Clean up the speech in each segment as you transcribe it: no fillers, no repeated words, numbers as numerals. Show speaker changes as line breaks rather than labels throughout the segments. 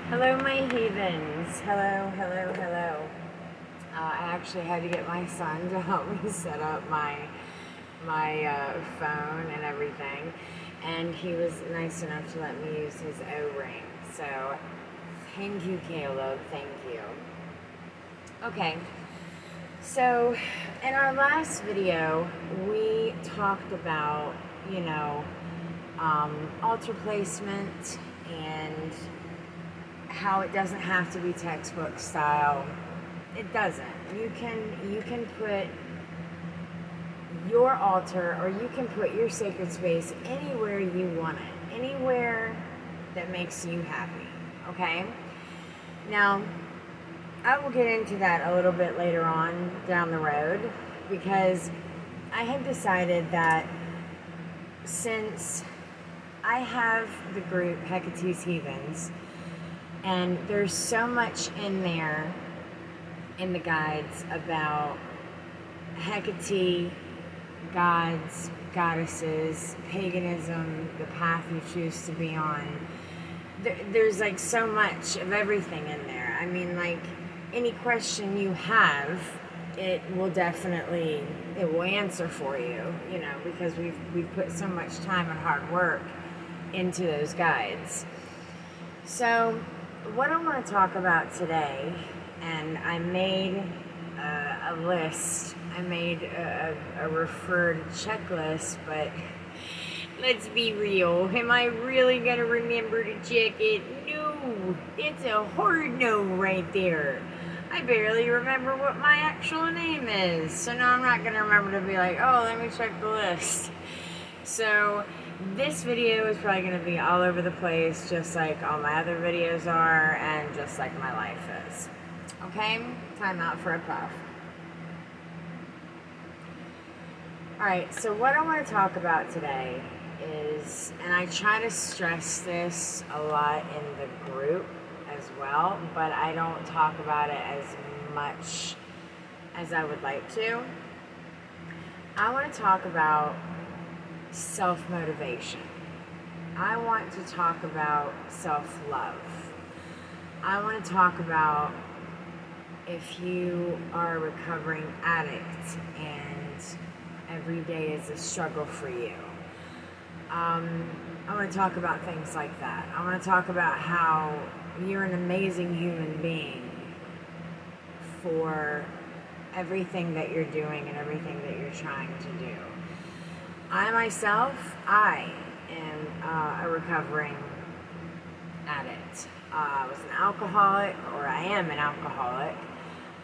Hello, my heathens. Hello, hello, hello. I actually had to get my son to help me set up my phone and everything, and he was nice enough to let me use his O-ring. So, thank you, Caleb. Thank you. Okay. So, in our last video, we talked about, altar placement and how it doesn't have to be textbook style. It doesn't. You can put your altar, or you can put your sacred space anywhere you want it. Anywhere that makes you happy. Okay? Now, I will get into that a little bit later on down the road, because I have decided that since I have the group Hecate's Heathens, and there's so much in there in the guides about Hecate, gods, goddesses, paganism, the path you choose to be on. There's like so much of everything in there. I mean, like, any question you have, it will answer for you, because we've put so much time and hard work into those guides. So what I want to talk about today, and I made a list. I made a referred checklist, but let's be real. Am I really going to remember to check it? No. It's a hard no right there. I barely remember what my actual name is. So now I'm not going to remember to be like, oh, let me check the list. So this video is probably going to be all over the place, just like all my other videos are, and just like my life is. Okay? Time out for a puff. Alright, so what I want to talk about today is, and I try to stress this a lot in the group as well, but I don't talk about it as much as I would like to. I want to talk about self-motivation. I want to talk about self-love. I want to talk about if you are a recovering addict and every day is a struggle for you. I want to talk about things like that. I want to talk about how you're an amazing human being for everything that you're doing and everything that you're trying to do. I myself, I am a recovering addict. I was an alcoholic, or I am an alcoholic.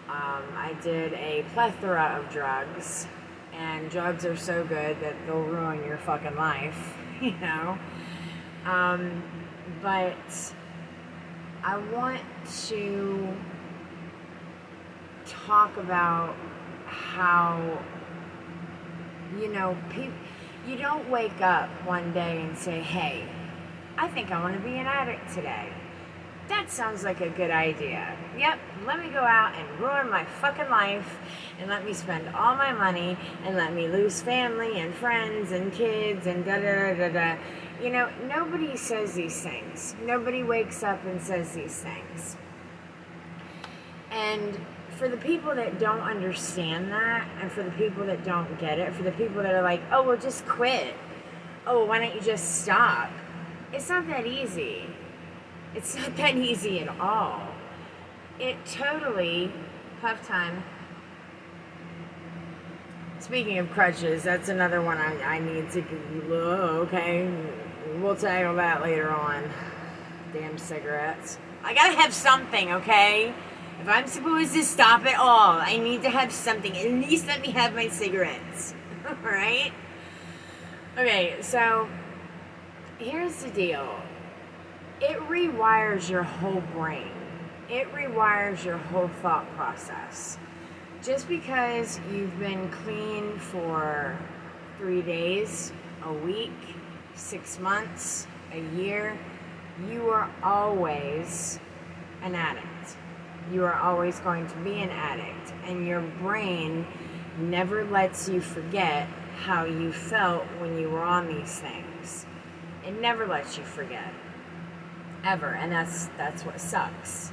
I did a plethora of drugs, and drugs are so good that they'll ruin your fucking life, But I want to talk about how, you don't wake up one day and say, hey, I think I want to be an addict today. That sounds like a good idea. Yep, let me go out and ruin my fucking life, and let me spend all my money, and let me lose family and friends and kids and da-da-da-da-da. Nobody says these things. Nobody wakes up and says these things. And for the people that don't understand that, and for the people that don't get it, for the people that are like, oh, well, just quit. Oh, well, why don't you just stop? It's not that easy. It's not that easy at all. It totally, puff time. Speaking of crutches, that's another one I need to, okay, we'll tackle that later on. Damn cigarettes. I gotta have something, okay? If I'm supposed to stop it all, I need to have something. At least let me have my cigarettes. Alright? Okay, so here's the deal. It rewires your whole brain. It rewires your whole thought process. Just because you've been clean for 3 days, a week, 6 months, a year, you are always an addict. You are always going to be an addict. And your brain never lets you forget how you felt when you were on these things. It never lets you forget. ever, and that's what sucks.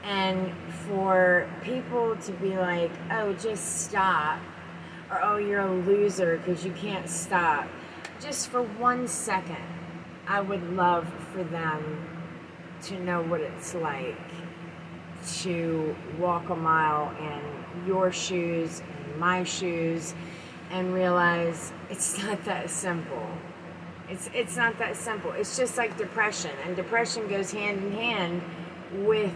And for people to be like, oh, just stop, or oh, you're a loser because you can't stop, just for 1 second, I would love for them to know what it's like to walk a mile in your shoes and my shoes and realize it's not that simple. It's not that simple. It's just like depression, and depression goes hand in hand with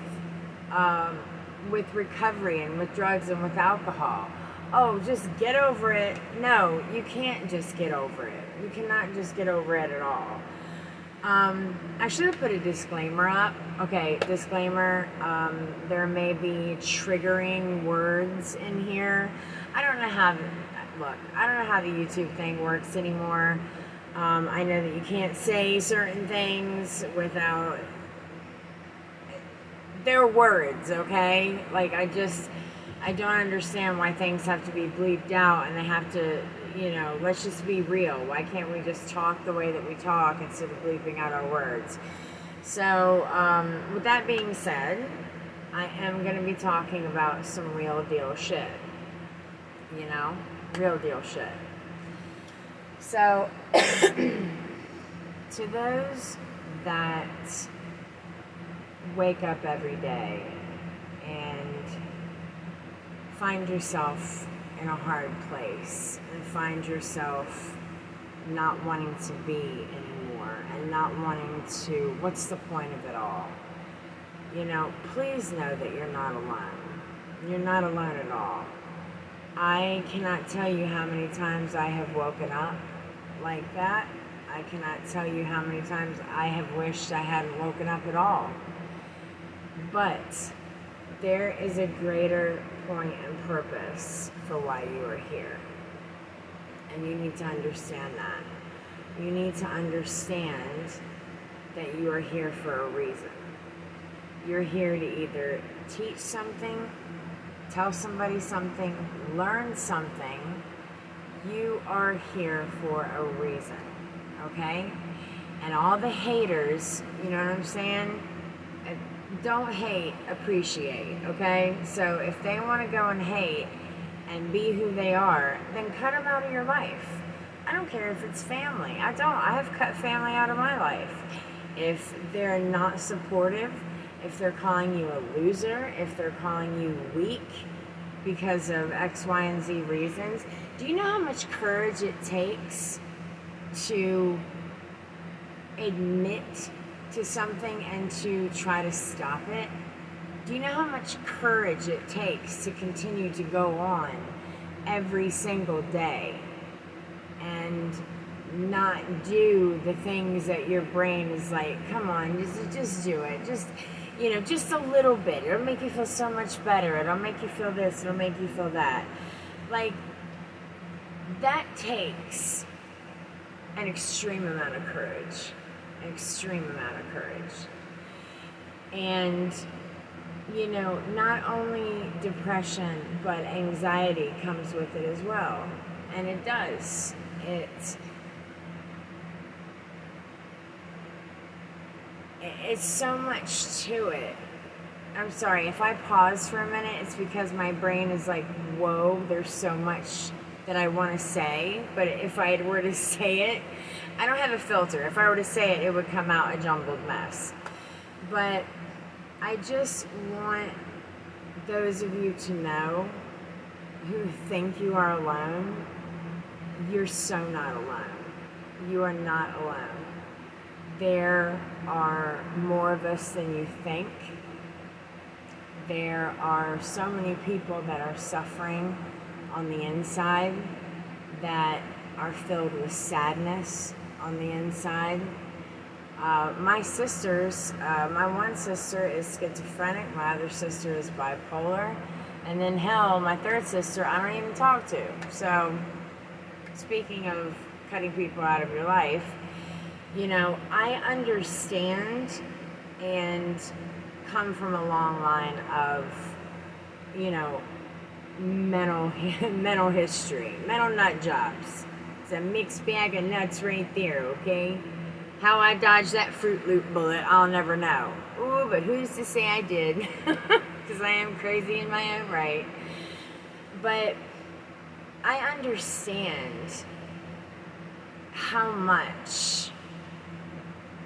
recovery and with drugs and with alcohol. Oh, just get over it. No, you can't just get over it. You cannot just get over it at all. I should have put a disclaimer up. Okay, disclaimer. There may be triggering words in here. I don't know how the YouTube thing works anymore. I know that you can't say certain things without... They're words, okay? Like, I don't understand why things have to be bleeped out and they have to, let's just be real. Why can't we just talk the way that we talk instead of bleeping out our words? So, with that being said, I am going to be talking about some real deal shit. Real deal shit. So, to those that wake up every day and find yourself in a hard place and find yourself not wanting to be anymore and not wanting to, what's the point of it all? Please know that you're not alone. You're not alone at all. I cannot tell you how many times I have woken up like that. I cannot tell you how many times I have wished I hadn't woken up at all. But there is a greater point and purpose for why you are here. And you need to understand that. You need to understand that you are here for a reason. You're here to either teach something, tell somebody something, learn something. You are here for a reason, okay? And all the haters, you know what I'm saying? Don't hate, appreciate, okay? So if they want to go and hate and be who they are, then cut them out of your life. I don't care if it's family. I have cut family out of my life. If they're not supportive, if they're calling you a loser, if they're calling you weak because of X, Y, and Z reasons, do you know how much courage it takes to admit to something and to try to stop it? Do you know how much courage it takes to continue to go on every single day and not do the things that your brain is like, come on, just do it. Just a little bit. It'll make you feel so much better. It'll make you feel this. It'll make you feel that. Like, that takes an extreme amount of courage. And, not only depression, but anxiety comes with it as well. And it does. It's so much to it. I'm sorry, if I pause for a minute, it's because my brain is like, whoa, there's so much that I want to say. But if I were to say it, I don't have a filter. If I were to say it, it would come out a jumbled mess. But I just want those of you to know who think you are alone, you're so not alone. You are not alone. There are more of us than you think. There are so many people that are suffering on the inside, that are filled with sadness on the inside. My sisters, my one sister is schizophrenic, my other sister is bipolar, and then hell, my third sister I don't even talk to. So, speaking of cutting people out of your life, I understand and come from a long line of, mental history, mental nut jobs. It's a mixed bag of nuts right there, okay? How I dodged that Fruit Loop bullet, I'll never know. Ooh, but who's to say I did? Because I am crazy in my own right. But I understand how much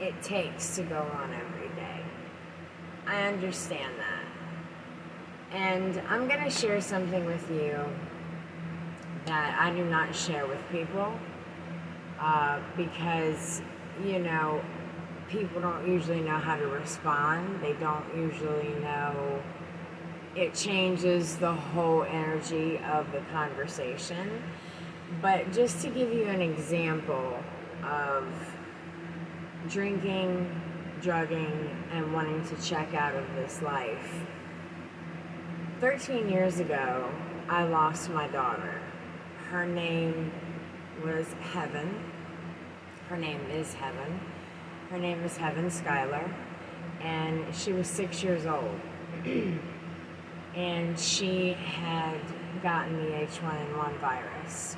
it takes to go on every day. I understand that. And I'm going to share something with you that I do not share with people because, people don't usually know how to respond. They don't usually know. It changes the whole energy of the conversation. But just to give you an example of drinking, drugging, and wanting to check out of this life. 13 years ago, I lost my daughter. Her name was Heaven. Her name is Heaven. Her name is Heaven Schuyler. And she was 6 years old. And she had gotten the H1N1 virus.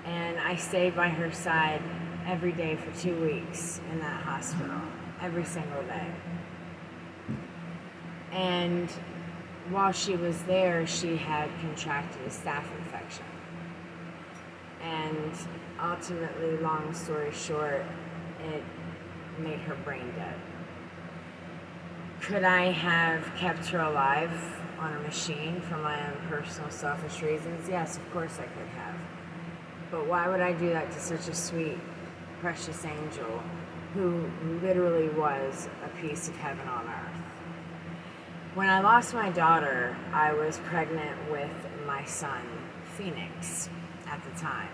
And I stayed by her side every day for 2 weeks in that hospital, every single day. And while she was there, she had contracted a staph infection. And ultimately, long story short, it made her brain dead. Could I have kept her alive on a machine for my own personal selfish reasons? Yes, of course I could have. But why would I do that to such a sweet, precious angel who literally was a piece of heaven on earth? When I lost my daughter, I was pregnant with my son, Phoenix, at the time.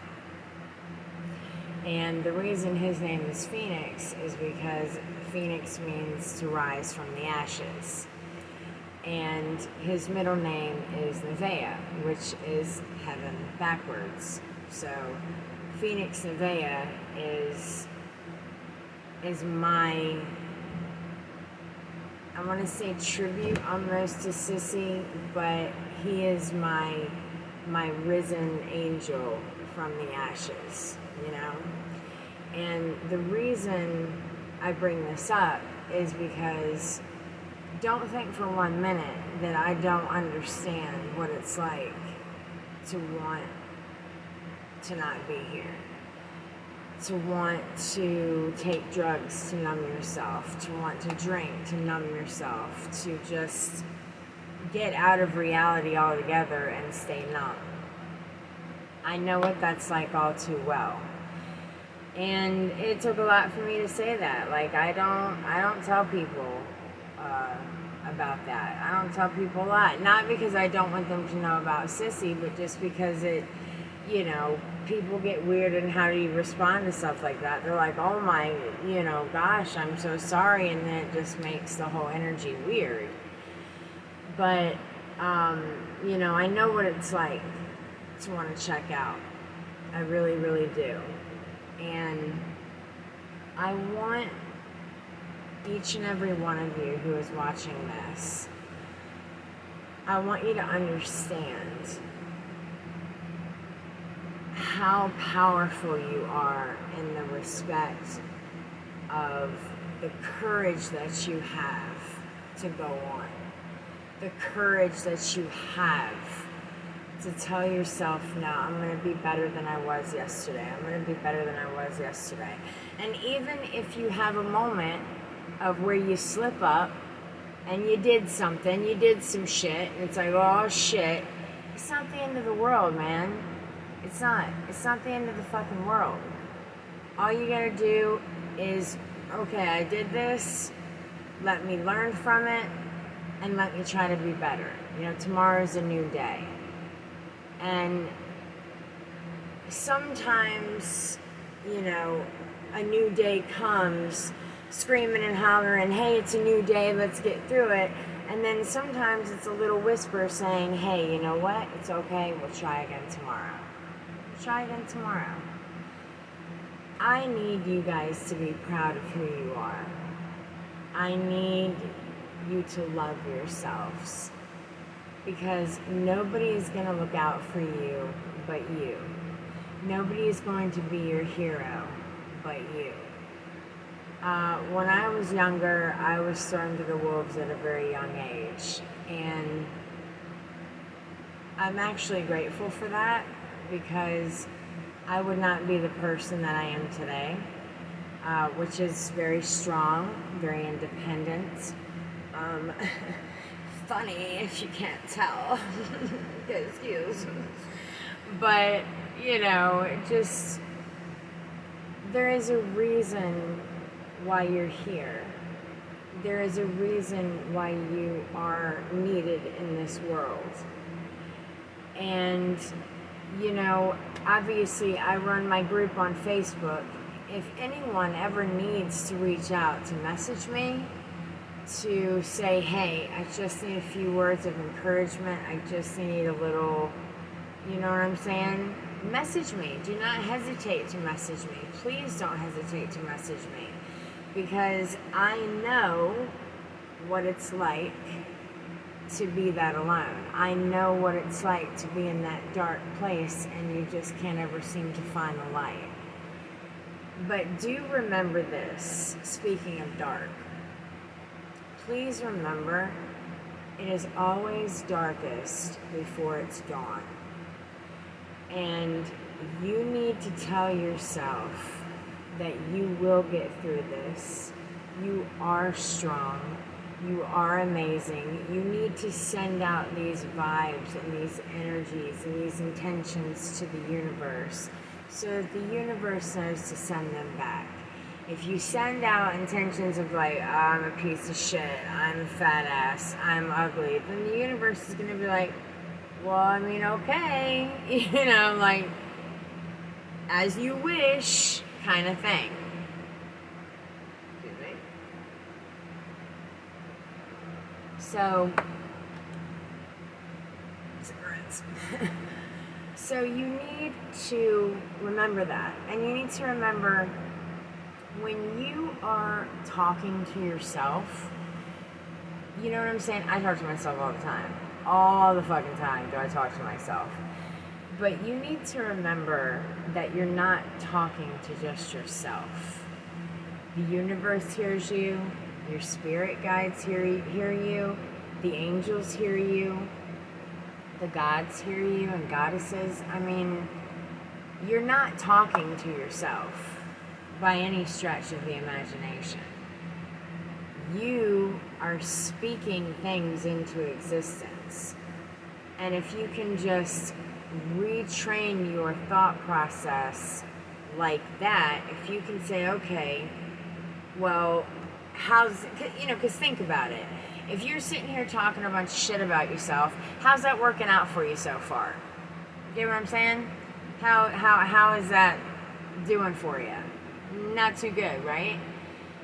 And the reason his name is Phoenix is because Phoenix means to rise from the ashes. And his middle name is Nevaeh, which is heaven backwards. So Phoenix Nevaeh is my, I want to say tribute almost to Sissy, but he is my risen angel from the ashes, And the reason I bring this up is because don't think for 1 minute that I don't understand what it's like to want to not be here, to want to take drugs to numb yourself, to want to drink to numb yourself, to just get out of reality altogether and stay numb. I know what that's like all too well. And it took a lot for me to say that. Like, I don't tell people about that. I don't tell people a lot. Not because I don't want them to know about Sissy, but just because it, people get weird in how do you respond to stuff like that. They're like, oh my, gosh, I'm so sorry. And then it just makes the whole energy weird. But, I know what it's like to want to check out. I really, really do. And I want each and every one of you who is watching this, I want you to understand how powerful you are in the respect of the courage that you have to go on. The courage that you have to tell yourself, no, I'm going to be better than I was yesterday. I'm going to be better than I was yesterday. And even if you have a moment of where you slip up and you did something, you did some shit, and it's like, oh shit, it's not the end of the world, man. It's not the end of the fucking world. All you gotta do is, okay, I did this, let me learn from it, and let me try to be better. Tomorrow's a new day. And sometimes, a new day comes screaming and hollering, hey, it's a new day, let's get through it. And then sometimes it's a little whisper saying, hey, you know what? It's okay, we'll try again tomorrow. We'll try again tomorrow. I need you guys to be proud of who you are. I need you to love yourselves. Because nobody is going to look out for you but you. Nobody is going to be your hero but you. When I was younger, I was thrown to the wolves at a very young age. And I'm actually grateful for that because I would not be the person that I am today, which is very strong, very independent. Funny if you can't tell. Excuse. But, just there is a reason why you're here. There is a reason why you are needed in this world. And, obviously I run my group on Facebook. If anyone ever needs to reach out to message me, to say, hey, I just need a few words of encouragement, I just need a little, you know what I'm saying? Message me. Do not hesitate to message me. Please don't hesitate to message me. Because I know what it's like to be that alone. I know what it's like to be in that dark place and you just can't ever seem to find the light. But do remember this, speaking of dark. Please remember, it is always darkest before it's dawn. And you need to tell yourself that you will get through this. You are strong. You are amazing. You need to send out these vibes and these energies and these intentions to the universe so that the universe knows to send them back. If you send out intentions of like, oh, I'm a piece of shit, I'm a fat ass, I'm ugly, then the universe is going to be like, well, I mean, okay, like, as you wish, kind of thing. Excuse me. So, cigarettes. So you need to remember that. And you need to remember when you are talking to yourself, you know what I'm saying? I talk to myself all the time. All the fucking time do I talk to myself. But you need to remember that you're not talking to just yourself. The universe hears you. Your spirit guides hear you. The angels hear you. The gods hear you and goddesses. I mean, you're not talking to yourself by any stretch of the imagination. You are speaking things into existence. And if you can just retrain your thought process like that, if you can say, okay, well, because think about it. If you're sitting here talking a bunch of shit about yourself, how's that working out for you so far? You get what I'm saying? How is that doing for you? Not too good, right?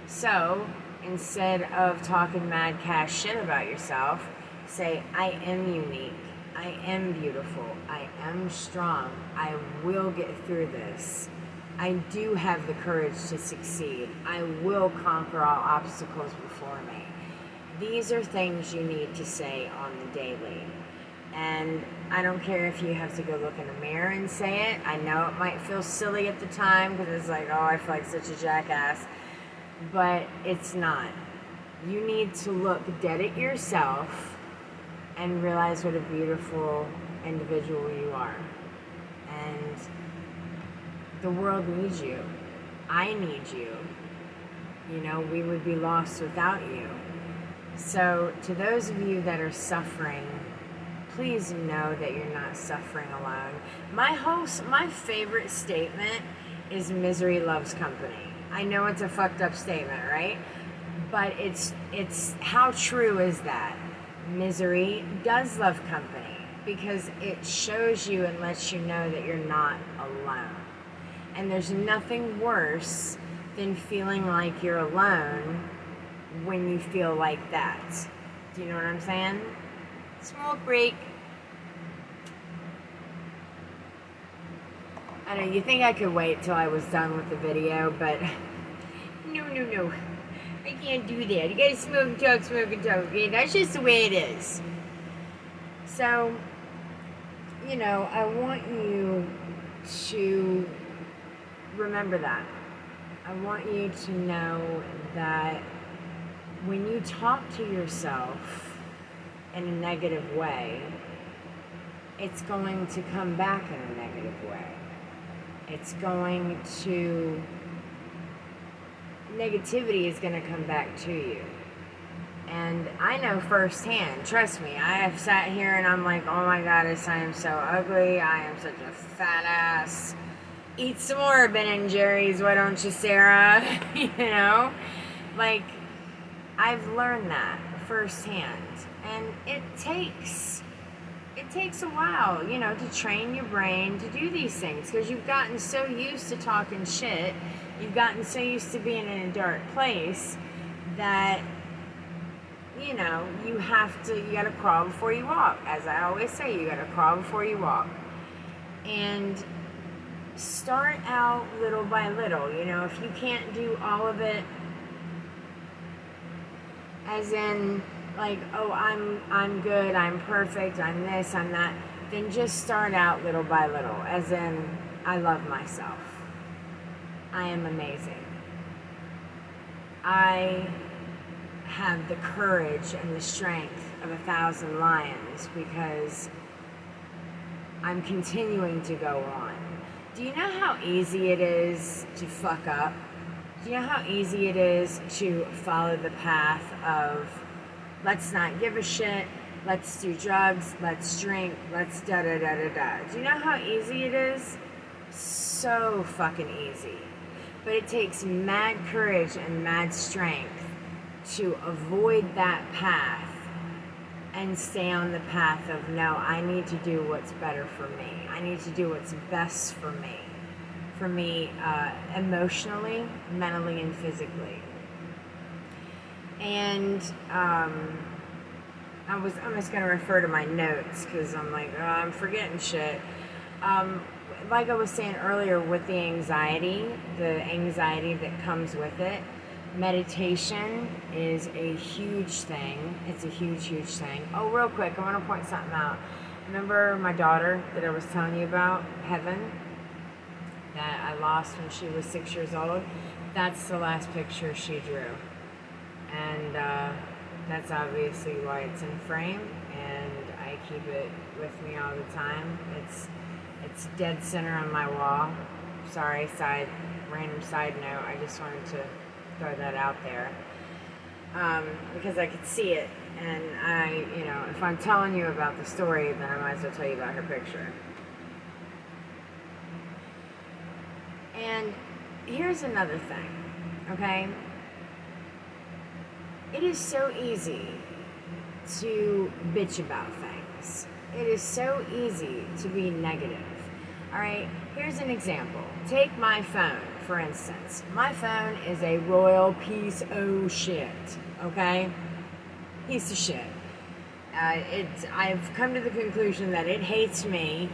So, instead of talking mad cash shit about yourself, say, I am unique. I am beautiful. I am strong. I will get through this. I do have the courage to succeed. I will conquer all obstacles before me. These are things you need to say on the daily. And I don't care if you have to go look in a mirror and say it. I know it might feel silly at the time because it's like, oh, I feel like such a jackass. But it's not. You need to look dead at yourself and realize what a beautiful individual you are. And the world needs you. I need you. We would be lost without you. So to those of you that are suffering, please know that you're not suffering alone. My favorite statement is misery loves company. I know it's a fucked up statement, right? But it's how true is that? Misery does love company because it shows you and lets you know that you're not alone. And there's nothing worse than feeling like you're alone when you feel like that. Do you know what I'm saying? Smoke break. I know you think I could wait till I was done with the video, but no. I can't do that. You gotta smoke and talk, okay? That's just the way it is. So, I want you to remember that. I want you to know that when you talk to yourself in a negative way, it's going to come back in a negative way. Negativity is going to come back to you. And I know firsthand, trust me, I have sat here and I'm like, oh my goddess, I am so ugly. I am such a fat ass. Eat some more Ben and Jerry's, why don't you, Sarah? You know? Like, I've learned that firsthand. And it takes a while, you know, to train your brain to do these things, because you've gotten so used to talking shit, you've gotten so used to being in a dark place that, you know, you gotta crawl before you walk. As I always say, you gotta crawl before you walk. And start out little by little. You know, if you can't do all of it, as in, like, oh, I'm good, I'm perfect, I'm this, I'm that, then just start out little by little. As in, I love myself. I am amazing. I have the courage and the strength of 1,000 lions because I'm continuing to go on. Do you know how easy it is to fuck up? Do you know how easy it is to follow the path of, let's not give a shit, let's do drugs, let's drink, let's da-da-da-da-da. Do you know how easy it is? So fucking easy. But it takes mad courage and mad strength to avoid that path and stay on the path of, no, I need to do what's better for me. I need to do what's best for me. For me, emotionally, mentally, and physically. And I'm just going to refer to my notes because I'm like, oh, I'm forgetting shit. Like I was saying earlier, with the anxiety that comes with it, meditation is a huge thing. It's a huge, huge thing. Oh, real quick, I want to point something out. Remember my daughter that I was telling you about, Heaven, that I lost when she was 6 years old? That's the last picture she drew. And that's obviously why it's in frame, and I keep it with me all the time. It's dead center on my wall. Sorry, random side note. I just wanted to throw that out there because I could see it, and if I'm telling you about the story, then I might as well tell you about her picture. And here's another thing, okay? It is so easy to bitch about things. It is so easy to be negative. All right, here's an example. Take my phone, for instance. My phone is a royal piece of shit, okay? Piece of shit. I've come to the conclusion that it hates me,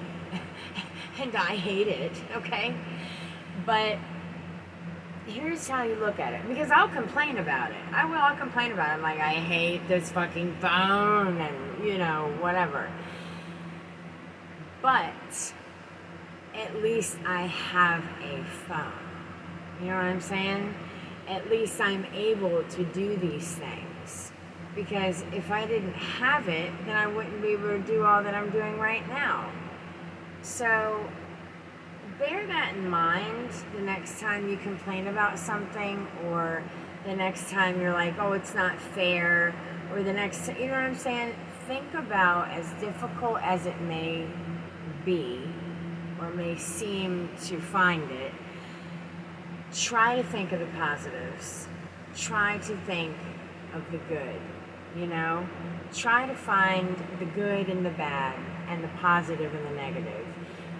and I hate it, okay? But here's how you look at it, because I'll complain about it. I'll complain about it. I'm like, I hate this fucking phone, and whatever. But at least I have a phone. You know what I'm saying? At least I'm able to do these things. Because if I didn't have it, then I wouldn't be able to do all that I'm doing right now. So bear that in mind the next time you complain about something, or the next time you're like, oh, it's not fair, or the next, you know what I'm saying? Think about, as difficult as it may be, or may seem to find it, try to think of the positives. Try to think of the good, Try to find the good and the bad, and the positive and the negative.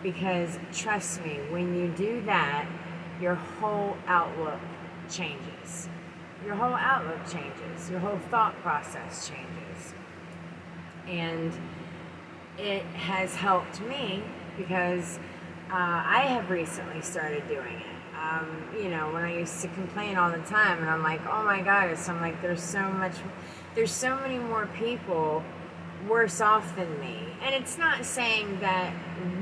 Because trust me, when you do that, your whole outlook changes. Your whole outlook changes. Your whole thought process changes. And it has helped me because I have recently started doing it. When I used to complain all the time, and I'm like, oh my goddess, I'm like, there's so many more people worse off than me. And it's not saying that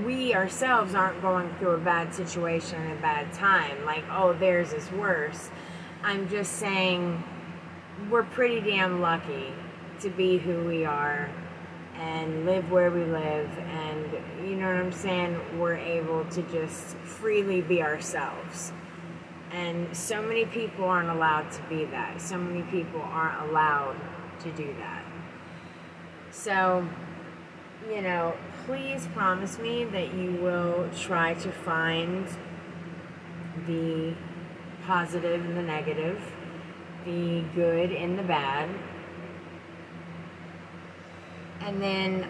we ourselves aren't going through a bad situation and a bad time, like, oh, theirs is worse. I'm just saying we're pretty damn lucky to be who we are and live where we live, and you know what I'm saying, we're able to just freely be ourselves. And so many people aren't allowed to be that. So many people aren't allowed to do that. So, you know, please promise me that you will try to find the positive and the negative, the good and the bad. And then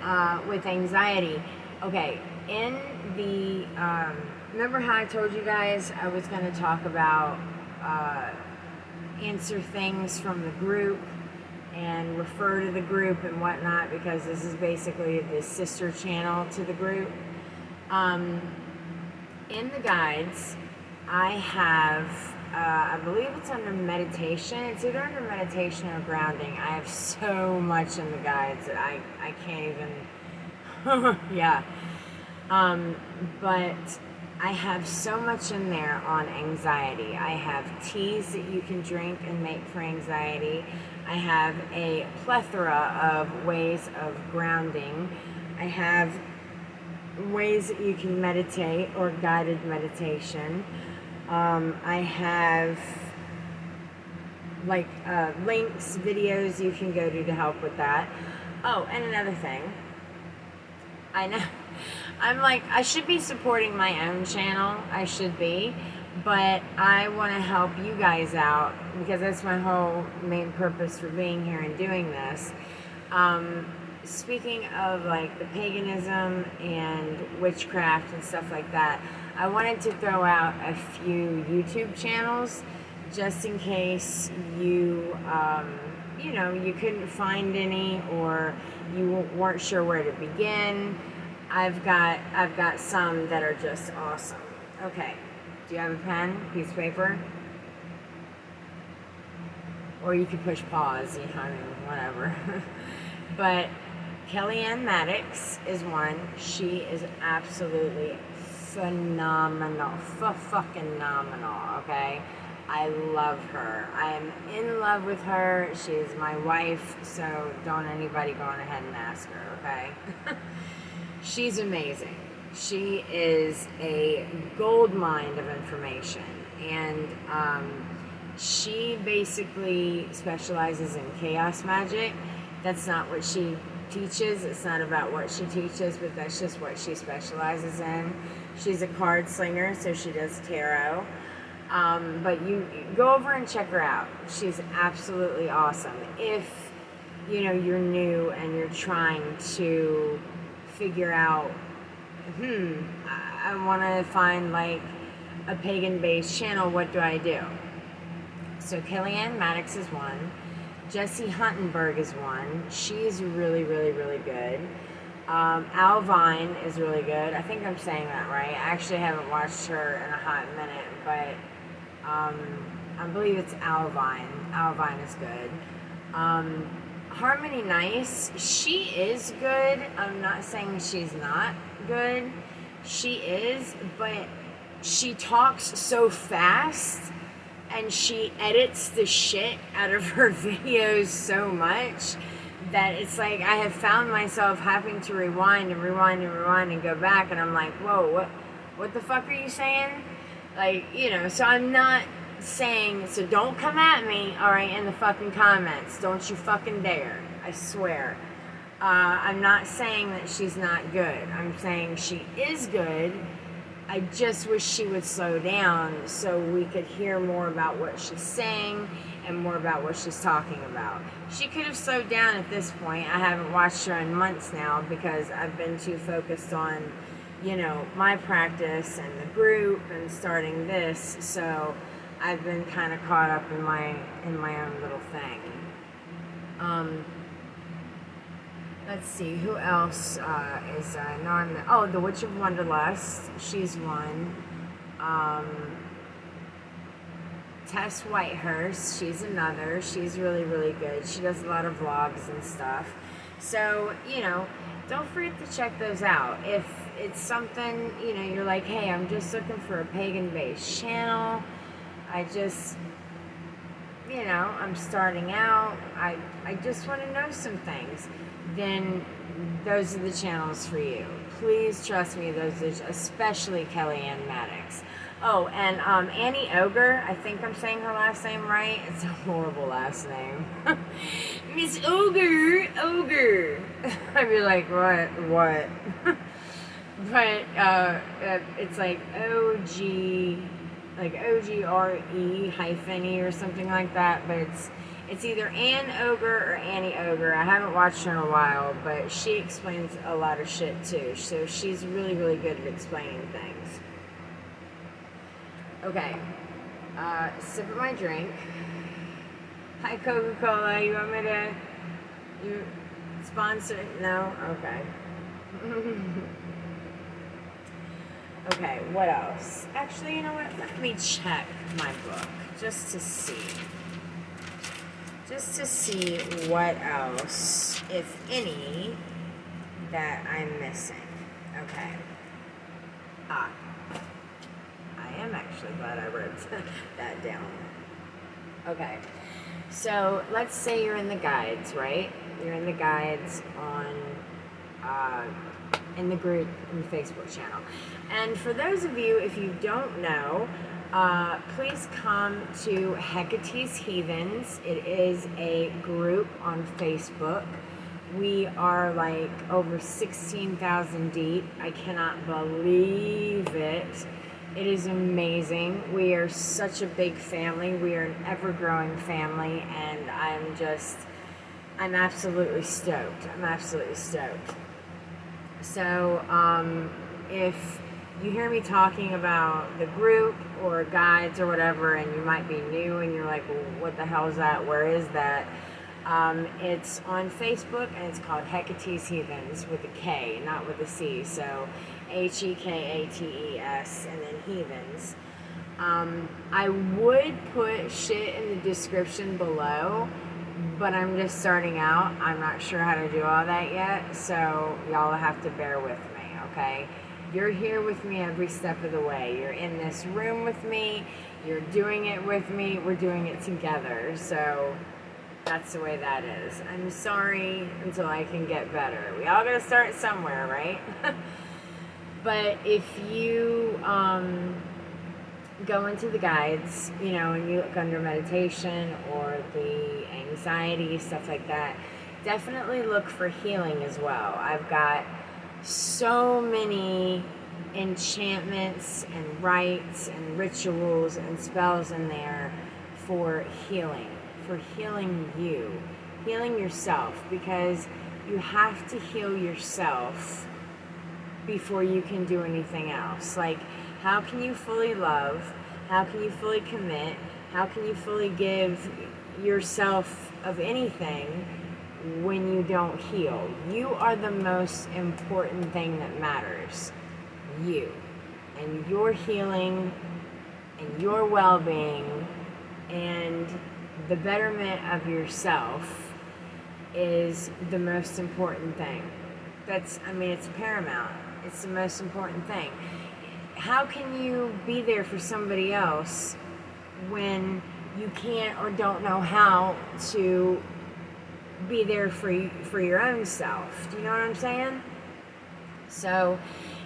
with anxiety, okay, in the, remember how I told you guys I was going to talk about answer things from the group and refer to the group and whatnot, because this is basically the sister channel to the group. In the guides, I have, I believe it's under meditation. It's either under meditation or grounding. I have so much in the guides that I can't even, yeah. But I have so much in there on anxiety. I have teas that you can drink and make for anxiety. I have a plethora of ways of grounding. I have ways that you can meditate or guided meditation. I have like links, videos you can go to help with that. Oh, and another thing. I know. I'm like, I should be supporting my own channel. I should be. But I want to help you guys out, because that's my whole main purpose for being here and doing this. Speaking of like the paganism and witchcraft and stuff like that, I wanted to throw out a few YouTube channels just in case you, you know, you couldn't find any or you weren't sure where to begin. I've got some that are just awesome. Okay, do you have a pen, piece of paper? Or you could push pause, you know, I mean, whatever. But Kellyanne Maddox is one. She is absolutely phenomenal. Fucking phenomenal, okay? I love her. I am in love with her. She is my wife, so don't anybody go on ahead and ask her, okay? She's amazing. She is a gold mine of information, and she basically specializes in chaos magic. That's not what she teaches. It's not about what she teaches, but that's just what she specializes in. She's a card slinger, so she does tarot. But you go over and check her out. She's absolutely awesome. If, you know, you're new and you're trying to figure out, I want to find like a pagan-based channel, what do I do? So Kellyanne Maddox is one. Jessie Huntenberg is one. She's really, really, really good. Al Vine is really good. I think I'm saying that right. I actually haven't watched her in a hot minute, but I believe it's Al Vine. Al Vine is good. Harmony Nice, she is good. I'm not saying she's not good. She is, but she talks so fast and she edits the shit out of her videos so much that it's like I have found myself having to rewind and go back, and I'm like, whoa, what the fuck are you saying? Like, you know, so I'm not saying, so don't come at me, alright, in the fucking comments. Don't you fucking dare. I swear. I'm not saying that she's not good. I'm saying she is good. I just wish she would slow down so we could hear more about what she's saying and more about what she's talking about. She could have slowed down at this point. I haven't watched her in months now because I've been too focused on, you know, my practice and the group and starting this. So I've been kind of caught up in my own little thing. Let's see, who else is the Witch of Wonderlust, she's one. Tess Whitehurst, she's another. She's really, really good. She does a lot of vlogs and stuff. So, don't forget to check those out. If it's something, you're like, hey, I'm just looking for a pagan-based channel. I just, I'm starting out. I just want to know some things. Then those are the channels for you. Please trust me, those are, especially Kellyanne Maddox. Oh, and Annie Ogre, I think I'm saying her last name right. It's a horrible last name. Miss Ogre. I'd be like, what? But it's like OG, like OGRE hyphen E or something like that. But it's either Ann Ogre or Annie Ogre. I haven't watched her in a while, but she explains a lot of shit too. So she's really, really good at explaining things. Okay, sip of my drink. Hi, Coca-Cola. You want me to sponsor? No? Okay. Okay, what else? Actually, you know what? Let me check my book just to see. Just to see what else, if any, that I'm missing. Okay. I am actually glad I wrote that down. Okay. So let's say you're in the guides, right? You're in the guides on in the group in the Facebook channel. And for those of you, if you don't know, please come to Hecate's Heathens. It is a group on Facebook. We are like over 16,000 deep. I cannot believe it. It is amazing. We are such a big family. We are an ever-growing family, and I'm absolutely stoked. So, if you hear me talking about the group or guides or whatever, and you might be new and you're like, well, what the hell is that? Where is that? It's on Facebook, and it's called Hecate's Heathens with a K, not with a C. So Hekates and then Heathens. I would put shit in the description below, but I'm just starting out. I'm not sure how to do all that yet, so y'all have to bear with me, okay? You're here with me every step of the way. You're in this room with me. You're doing it with me. We're doing it together, so that's the way that is. I'm sorry until I can get better. We all gotta start somewhere, right? But if you go into the guides, and you look under meditation or the anxiety, stuff like that, definitely look for healing as well. I've got so many enchantments and rites and rituals and spells in there for healing you, healing yourself, because you have to heal yourself before you can do anything else. Like, how can you fully love? How can you fully commit? How can you fully give yourself of anything when you don't heal? You are the most important thing that matters. You. And your healing and your well-being and the betterment of yourself is the most important thing. It's paramount. It's the most important thing. How can you be there for somebody else when you can't or don't know how to be there for your own self? Do you know what I'm saying? So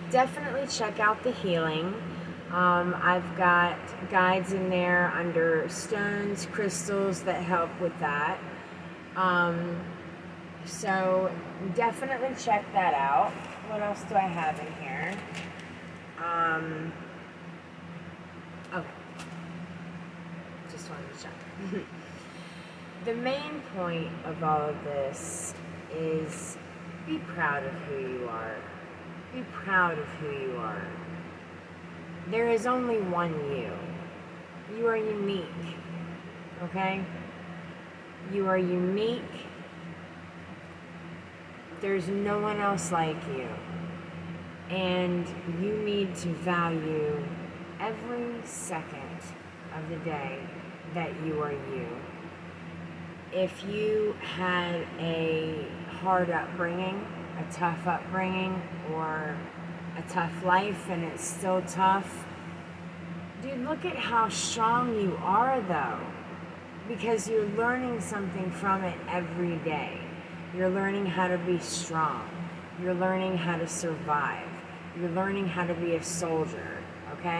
definitely check out the healing. I've got guides in there under stones, crystals that help with that. So definitely check that out. What else do I have in here? Okay. Just wanted to check. The main point of all of this is be proud of who you are. Be proud of who you are. There is only one you. You are unique. Okay? You are unique. There's no one else like you. And you need to value every second of the day that you are you. If you had a hard upbringing, a tough upbringing, or a tough life and it's still tough, dude, look at how strong you are though. Because you're learning something from it every day. You're learning how to be strong. You're learning how to survive. You're learning how to be a soldier, okay?